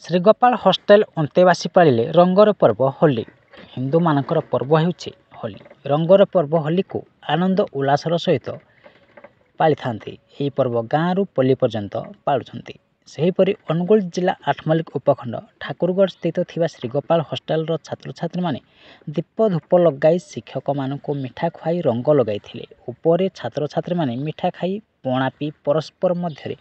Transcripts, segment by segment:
Shrigopal hostel अंतेवासी पालिले रंगर पर्व होली। हिंदू मानकर पर्व हेउछि होली। रंगर पर्व होली को आनंद उल्लासर सहित पाली थांती। यह पर्व गाँव पल्ली पर्यंत पालुछंती। सेहीपरि अनुगुल जिला आठमल्लिक उपखंड ठाकुरगढ़ स्थित थिबा श्रीगोपाल हॉस्टेल छात्र छात्री माने दीप धूप लगाई शिक्षक मानक मिठा खुआई रंग लगाई। उपरे छात्र छात्री माने मिठा खाई पणा पी परस्पर मध्य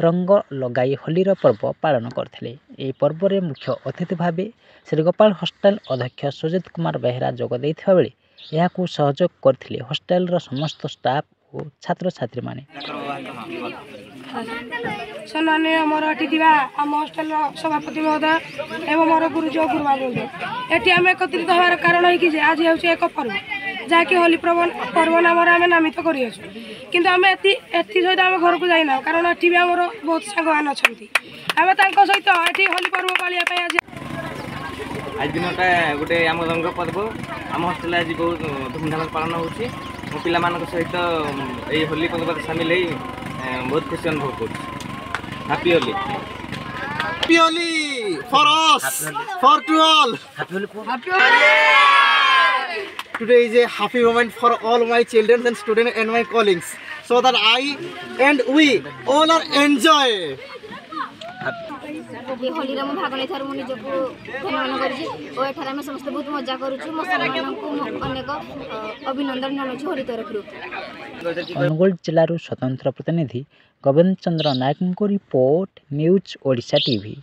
रंग लगाई होलीर पर्व पालन करथिले। एही पर्व रे मुख्य अतिथि भावे श्रीगोपाल हॉस्टेल अध्यक्ष सुजित कुमार बेहरा जोग दैथिबा बेले एहाकू सहयोग करथिले हॉस्टेल रो समस्त स्टाफ और छात्र छात्री माने। सम्माननीय मोर अतिथिवा आम हॉस्टेल सभापति महोदय एवं मोर गुरुजी और गुरुमा बृंद एटी आम एकत्रित होवार कारण है कि आज हूँ एक पर्व जहाँकि होली पर्व नाम आम नामित कर किंतु आम सहित आम घर को जाइना कारण एटी भी आम बहुत सांगमान अच्छा आम सहित ये होली पर्व पालिया आज दिनटा गोटे आम रंग पर्व आम हॉस्टेल आज बहुत धूमधाम पालन होची मो पिला मानक सहित ये होली पर्व सामिल है बहुत खुशी अनुभव कर। Happy Holi. Happy Holi for us, for to all. Happy Holi. Today is a happy moment for all my children and students and my colleagues, so that I and we all are enjoy. Holi रे भाग नहीं थार मुझे धन्यवाद करी और एठार में समस्त बहुत मजा करूछु मो समान को अनेक अभिनंदन जनाछु होली तरफ। अनुगुल जिला स्वतंत्र प्रतिनिधि गोविंद चंद्र नायक रिपोर्ट न्यूज ओडिशा टीवी।